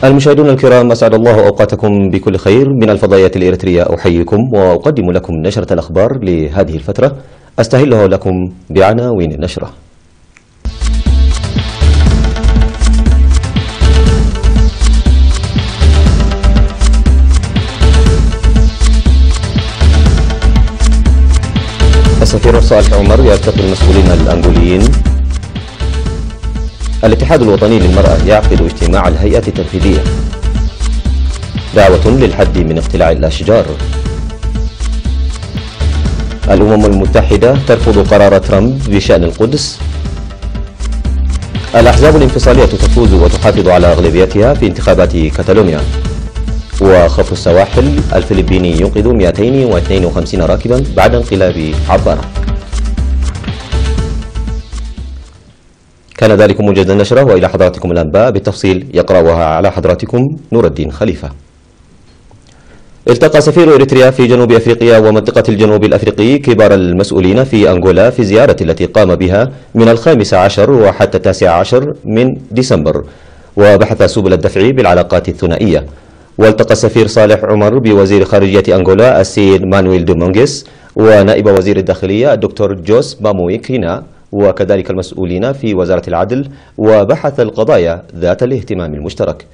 المشاهدون الكرام، أسعد الله أوقاتكم بكل خير. من الفضائيات الإريترية أحييكم وأقدم لكم نشرة الأخبار لهذه الفترة، أستهلها لكم بعناوين النشرة. السفير صالح عمر يلتقي المسؤولين الأنغوليين. الاتحاد الوطني للمرأة يعقد اجتماع الهيئة التنفيذية. دعوة للحد من اقتلاع الأشجار. الأمم المتحدة ترفض قرار ترامب بشأن القدس. الأحزاب الانفصالية تفوز وتحافظ على أغلبيتها في انتخابات كاتالونيا. وخفر السواحل الفلبيني ينقذ 252 راكبا بعد انقلاب عبارة. كان ذلك موجز النشرة، وإلى حضراتكم الأنباء بالتفصيل يقرأها على حضراتكم نور الدين خليفة. التقى سفير إريتريا في جنوب أفريقيا ومنطقة الجنوب الأفريقي كبار المسؤولين في أنغولا في زيارة التي قام بها من 15 وحتى 19 من ديسمبر، وبحث سبل الدفع بالعلاقات الثنائية. والتقى السفير صالح عمر بوزير خارجية أنغولا السيد مانويل دومونغيس ونائب وزير الداخلية الدكتور جوس بامويكينا، وكذلك المسؤولين في وزارة العدل، وبحث القضايا ذات الاهتمام المشترك.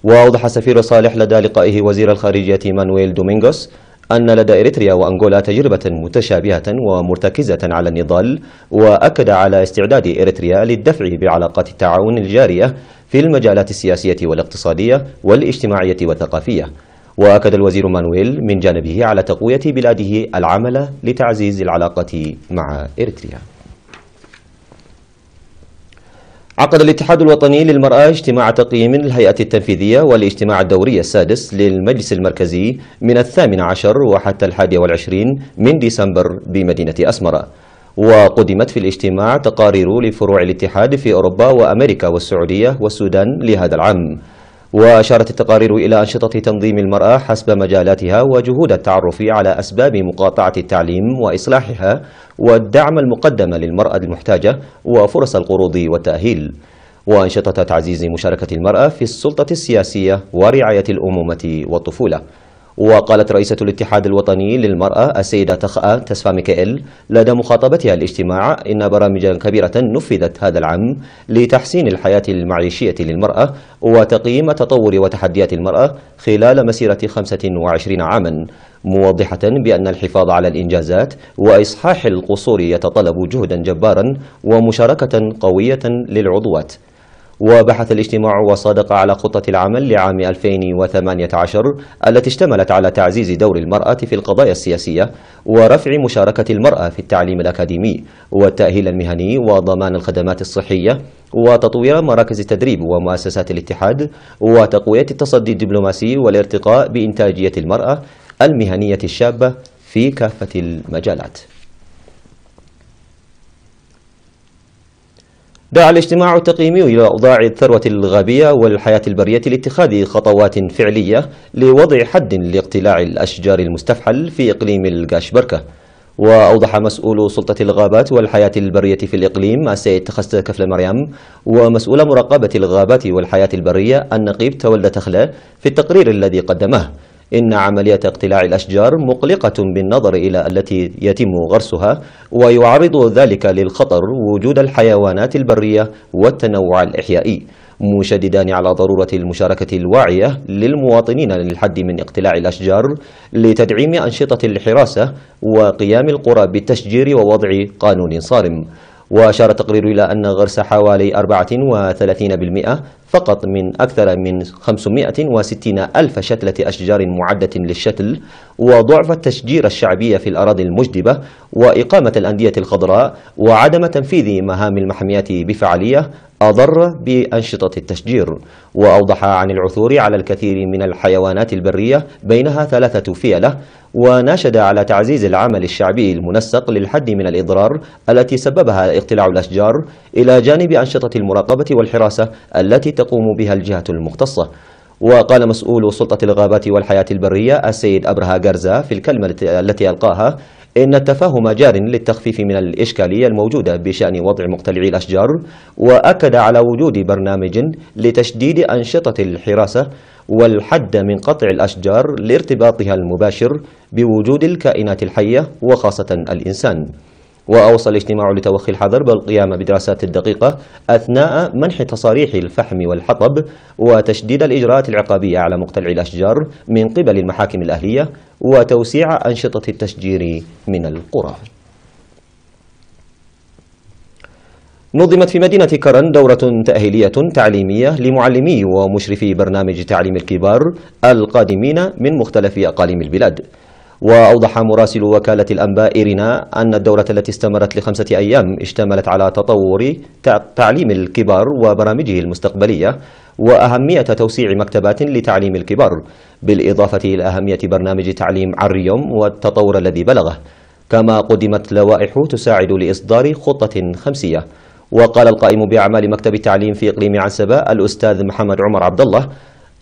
وأوضح السفير صالح لدى لقائه وزير الخارجية مانويل دومينغوس أن لدى إريتريا وأنغولا تجربة متشابهة ومرتكزة على النضال، وأكد على استعداد إريتريا للدفع بعلاقات التعاون الجارية في المجالات السياسية والاقتصادية والاجتماعية والثقافية. وأكد الوزير مانويل من جانبه على تقوية بلاده العمل لتعزيز العلاقة مع إريتريا. عقد الاتحاد الوطني للمرأة اجتماع تقييم للهيئة التنفيذية والاجتماع الدوري السادس للمجلس المركزي من 18 وحتى 21 من ديسمبر بمدينة أسمرة. وقدمت في الاجتماع تقارير لفروع الاتحاد في أوروبا وأمريكا والسعودية والسودان لهذا العام. وأشارت التقارير إلى أنشطة تنظيم المرأة حسب مجالاتها وجهود التعرف على أسباب مقاطعة التعليم وإصلاحها، والدعم المقدم للمرأة المحتاجة، وفرص القروض والتأهيل. وأنشطة تعزيز مشاركة المرأة في السلطة السياسية ورعاية الأمومة والطفولة. وقالت رئيسة الاتحاد الوطني للمرأة السيدة تخاء تسفا ميكائيل لدى مخاطبتها الاجتماع إن برامجا كبيرة نفذت هذا العام لتحسين الحياة المعيشية للمرأة وتقييم تطور وتحديات المرأة خلال مسيرة 25 عاما، موضحة بأن الحفاظ على الإنجازات وإصحاح القصور يتطلب جهدا جبارا ومشاركة قوية للعضوات. وبحث الاجتماع وصادق على خطة العمل لعام 2018 التي اشتملت على تعزيز دور المرأة في القضايا السياسية، ورفع مشاركة المرأة في التعليم الأكاديمي والتأهيل المهني وضمان الخدمات الصحية، وتطوير مراكز التدريب ومؤسسات الاتحاد، وتقوية التصدي الدبلوماسي والارتقاء بإنتاجية المرأة المهنية الشابة في كافة المجالات. دعا الاجتماع التقييمي إلى أوضاع الثروة الغابية والحياة البرية لاتخاذ خطوات فعلية لوضع حد لاقتلاع الأشجار المستفحل في إقليم القاشبركة. وأوضح مسؤول سلطة الغابات والحياة البرية في الإقليم السيد تخست كفل مريم ومسؤول مراقبة الغابات والحياة البرية النقيب تولد تخلى في التقرير الذي قدمه إن عملية اقتلاع الأشجار مقلقة بالنظر إلى التي يتم غرسها، ويعرض ذلك للخطر وجود الحيوانات البرية والتنوع الإحيائي، مشددان على ضرورة المشاركة الواعية للمواطنين للحد من اقتلاع الأشجار لتدعيم أنشطة الحراسة وقيام القرى بالتشجير ووضع قانون صارم. وأشار التقرير إلى أن غرس حوالي 34% فقط من أكثر من 560 ألف شتلة أشجار معدة للشتل، وضعف التشجير الشعبي في الأراضي المجدبة، وإقامة الأندية الخضراء، وعدم تنفيذ مهام المحميات بفعالية أضر بأنشطة التشجير. وأوضح عن العثور على الكثير من الحيوانات البرية بينها 3 فيلة، وناشد على تعزيز العمل الشعبي المنسق للحد من الإضرار التي سببها اقتلاع الأشجار، إلى جانب أنشطة المراقبة والحراسة التي تقوم بها الجهة المختصة. وقال مسؤول سلطة الغابات والحياة البرية السيد أبرها جارزا في الكلمة التي ألقاها إن التفاهم جار للتخفيف من الإشكالية الموجودة بشأن وضع مقتلعي الأشجار، وأكد على وجود برنامج لتشديد أنشطة الحراسة والحد من قطع الأشجار لارتباطها المباشر بوجود الكائنات الحية وخاصة الإنسان. وأوصى الاجتماع لتوخي الحذر بالقيام بدراسات دقيقة أثناء منح تصاريح الفحم والحطب، وتشديد الإجراءات العقابية على مقتلعي الأشجار من قبل المحاكم الأهلية، وتوسيع أنشطة التشجير من القرى. نظمت في مدينة كرن دورة تأهيلية تعليمية لمعلمي ومشرفي برنامج تعليم الكبار القادمين من مختلف أقاليم البلاد. وأوضح مراسل وكالة الأنباء إيرينا أن الدورة التي استمرت ل5 أيام اشتملت على تطور تعليم الكبار وبرامجه المستقبلية، وأهمية توسيع مكتبات لتعليم الكبار، بالإضافة إلى أهمية برنامج تعليم عريوم والتطور الذي بلغه. كما قدمت لوائح تساعد لإصدار خطة 5. وقال القائم بأعمال مكتب التعليم في إقليم عنسبة الأستاذ محمد عمر عبد الله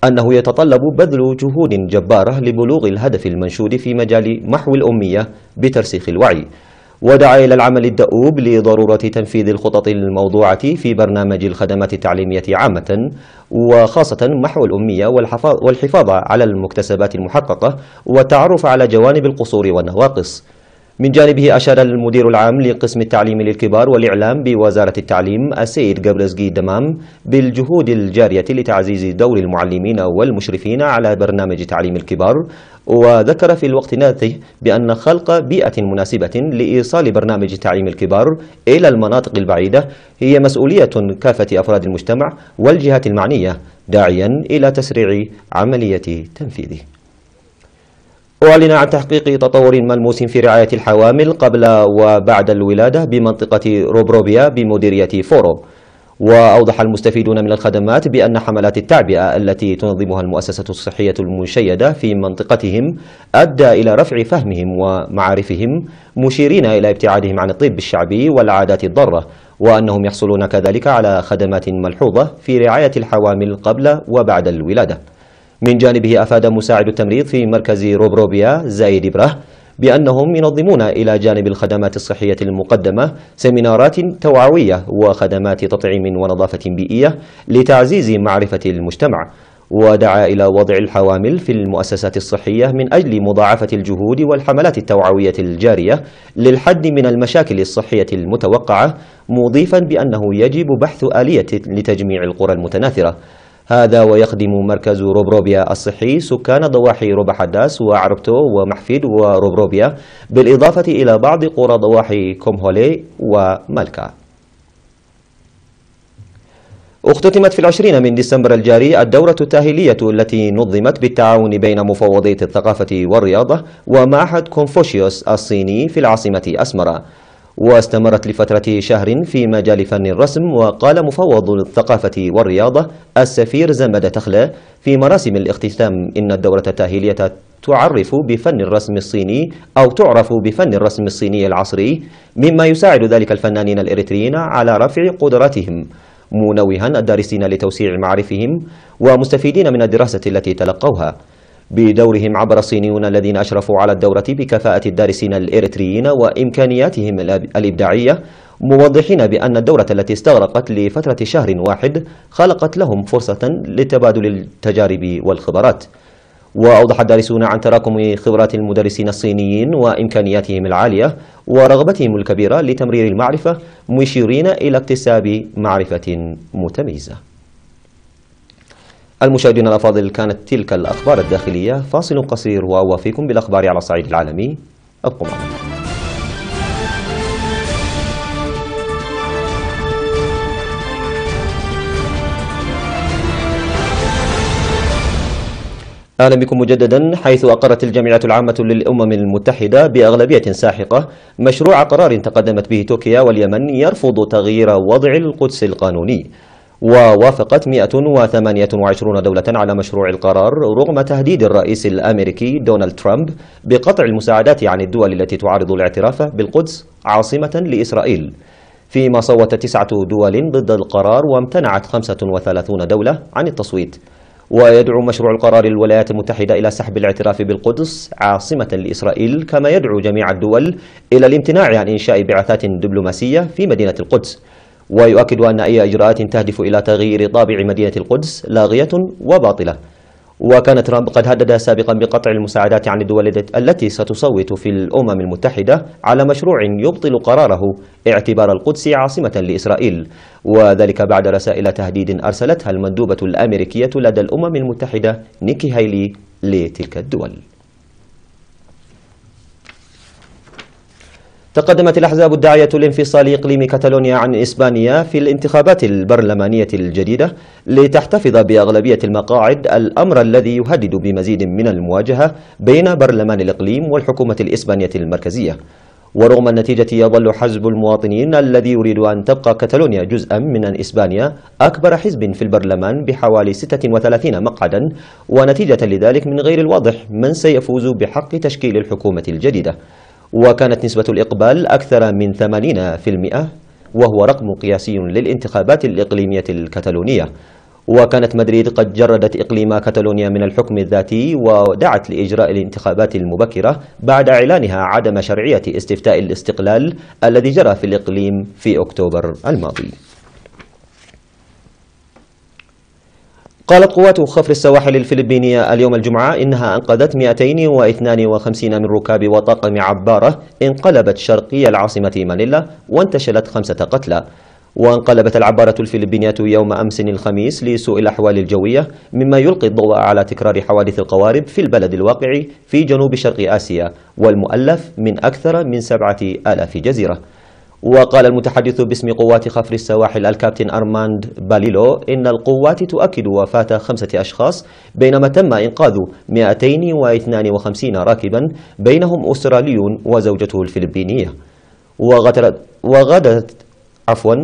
أنه يتطلب بذل جهود جبارة لبلوغ الهدف المنشود في مجال محو الأمية بترسيخ الوعي، ودعا إلى العمل الدؤوب لضرورة تنفيذ الخطط الموضوعة في برنامج الخدمات التعليمية عامة، وخاصة محو الأمية والحفاظ على المكتسبات المحققة والتعرف على جوانب القصور والنواقص. من جانبه أشار المدير العام لقسم التعليم للكبار والإعلام بوزارة التعليم السيد جبرزقي دمام بالجهود الجارية لتعزيز دور المعلمين والمشرفين على برنامج تعليم الكبار، وذكر في الوقت نفسه بأن خلق بيئة مناسبة لإيصال برنامج تعليم الكبار إلى المناطق البعيدة هي مسؤولية كافة أفراد المجتمع والجهات المعنية، داعيا إلى تسريع عملية تنفيذه. أعلن عن تحقيق تطور ملموس في رعاية الحوامل قبل وبعد الولادة بمنطقة روبروبيا بمديرية فورو. وأوضح المستفيدون من الخدمات بأن حملات التعبئة التي تنظمها المؤسسة الصحية المشيدة في منطقتهم أدى إلى رفع فهمهم ومعارفهم، مشيرين إلى ابتعادهم عن الطب الشعبي والعادات الضارة، وأنهم يحصلون كذلك على خدمات ملحوظة في رعاية الحوامل قبل وبعد الولادة. من جانبه أفاد مساعد التمريض في مركز روبروبيا زايد إبره بأنهم ينظمون إلى جانب الخدمات الصحية المقدمة سيمينارات توعوية وخدمات تطعيم ونظافة بيئية لتعزيز معرفة المجتمع، ودعا إلى وضع الحوامل في المؤسسات الصحية من أجل مضاعفة الجهود والحملات التوعوية الجارية للحد من المشاكل الصحية المتوقعة، مضيفا بأنه يجب بحث آلية لتجميع القرى المتناثرة. هذا ويخدم مركز روبروبيا الصحي سكان ضواحي روبا حداس وعربتو ومحفيد وروبروبيا، بالإضافة إلى بعض قرى ضواحي كومهولي ومالكا. اختتمت في 20 من ديسمبر الجاري الدورة التأهيلية التي نظمت بالتعاون بين مفوضية الثقافة والرياضة ومعهد كونفوشيوس الصيني في العاصمة أسمرة، واستمرت لفترة شهر في مجال فن الرسم. وقال مفوض الثقافة والرياضة السفير زمد تخلى في مراسم الاختتام إن الدورة التأهيلية تعرف بفن الرسم الصيني أو تعرف بفن الرسم الصيني العصري، مما يساعد ذلك الفنانين الإريتريين على رفع قدراتهم، منوها الدارسين لتوسيع معارفهم ومستفيدين من الدراسة التي تلقوها. بدورهم عبر الصينيون الذين أشرفوا على الدورة بكفاءة الدارسين الإريتريين وإمكانياتهم الإبداعية، موضحين بأن الدورة التي استغرقت لفترة شهر واحد خلقت لهم فرصة لتبادل التجارب والخبرات. وأوضح الدارسون عن تراكم خبرات المدرسين الصينيين وإمكانياتهم العالية ورغبتهم الكبيرة لتمرير المعرفة، مشيرين إلى اكتساب معرفة متميزة. المشاهدين الأفاضل، كانت تلك الأخبار الداخلية. فاصل قصير وأوافيكم بالأخبار على الصعيد العالمي، ابقوا معنا. أهلا بكم مجددا. حيث أقرت الجامعة العامة للأمم المتحدة بأغلبية ساحقة مشروع قرار تقدمت به تركيا واليمن يرفض تغيير وضع القدس القانوني، ووافقت 128 دولة على مشروع القرار رغم تهديد الرئيس الأمريكي دونالد ترامب بقطع المساعدات عن الدول التي تعارض الاعتراف بالقدس عاصمة لإسرائيل، فيما صوت 9 دول ضد القرار وامتنعت 35 دولة عن التصويت. ويدعو مشروع القرار الولايات المتحدة إلى سحب الاعتراف بالقدس عاصمة لإسرائيل، كما يدعو جميع الدول إلى الامتناع عن إنشاء بعثات دبلوماسية في مدينة القدس، ويؤكد أن أي إجراءات تهدف إلى تغيير طابع مدينة القدس لاغية وباطلة. وكان ترامب قد هدد سابقا بقطع المساعدات عن الدول التي ستصوت في الأمم المتحدة على مشروع يبطل قراره اعتبار القدس عاصمة لإسرائيل، وذلك بعد رسائل تهديد أرسلتها المندوبة الأمريكية لدى الأمم المتحدة نيكي هايلي لتلك الدول. تقدمت الأحزاب الداعية لانفصال إقليم كتالونيا عن إسبانيا في الانتخابات البرلمانية الجديدة لتحتفظ بأغلبية المقاعد، الأمر الذي يهدد بمزيد من المواجهة بين برلمان الإقليم والحكومة الإسبانية المركزية. ورغم النتيجة يظل حزب المواطنين الذي يريد أن تبقى كتالونيا جزءا من إسبانيا أكبر حزب في البرلمان بحوالي 36 مقعدا، ونتيجة لذلك من غير الواضح من سيفوز بحق تشكيل الحكومة الجديدة. وكانت نسبة الإقبال أكثر من 80%، وهو رقم قياسي للانتخابات الإقليمية الكتالونية. وكانت مدريد قد جردت إقليم كتالونيا من الحكم الذاتي ودعت لإجراء الانتخابات المبكرة بعد إعلانها عدم شرعية استفتاء الاستقلال الذي جرى في الإقليم في أكتوبر الماضي. قالت قوات خفر السواحل الفلبينية اليوم الجمعة إنها أنقذت 252 من ركاب وطاقم عبارة انقلبت شرقي العاصمة مانيلا وانتشلت 5 قتلى. وانقلبت العبارة الفلبينية يوم أمس الخميس لسوء الأحوال الجوية، مما يلقي الضوء على تكرار حوادث القوارب في البلد الواقع في جنوب شرق آسيا والمؤلف من أكثر من 7000 جزيرة. وقال المتحدث باسم قوات خفر السواحل الكابتن أرماند باليلو إن القوات تؤكد وفاة 5 أشخاص، بينما تم إنقاذ 252 راكبا بينهم أسترالي وزوجته الفلبينية.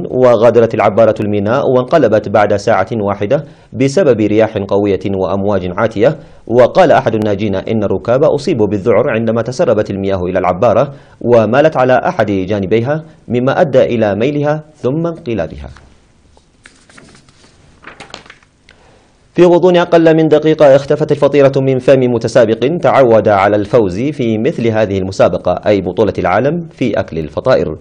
وغادرت العبارة الميناء وانقلبت بعد ساعة واحدة بسبب رياح قوية وأمواج عاتية. وقال أحد الناجين إن الركاب أصيبوا بالذعر عندما تسربت المياه إلى العبارة ومالت على أحد جانبيها، مما أدى إلى ميلها ثم انقلابها. في غضون أقل من دقيقة اختفت الفطيرة من فم متسابق تعود على الفوز في مثل هذه المسابقة، أي بطولة العالم في أكل الفطائر.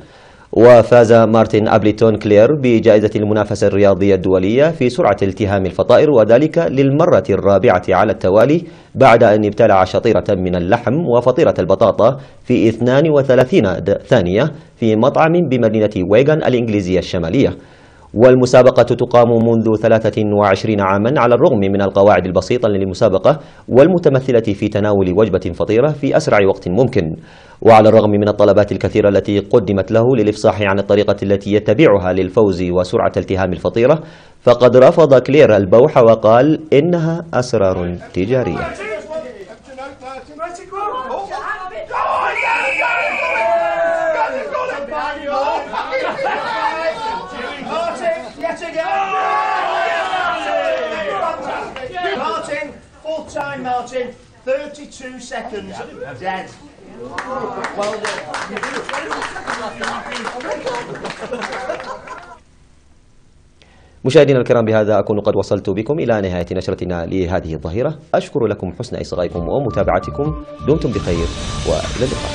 وفاز مارتن أبليتون كلير بجائزة المنافسة الرياضية الدولية في سرعة التهام الفطائر، وذلك للمرة الرابعة على التوالي بعد أن ابتلع شطيرة من اللحم وفطيرة البطاطا في 32 ثانية في مطعم بمدينة ويغان الإنجليزية الشمالية. والمسابقة تقام منذ 23 عاما على الرغم من القواعد البسيطة للمسابقة والمتمثلة في تناول وجبة فطيرة في أسرع وقت ممكن. وعلى الرغم من الطلبات الكثيرة التي قدمت له للإفصاح عن الطريقة التي يتبعها للفوز وسرعة التهام الفطيرة، فقد رفض كلير البوح وقال إنها أسرار تجارية. Time, Martin. 32 seconds. Dead. Well done. مشاهدينا الكرام، بهذا أكون قد وصلت بكم إلى نهاية نشرتنا لهذه الظهيرة. أشكر لكم حسن إصغائكم ومتابعتكم. دمتم بخير وإلى اللقاء.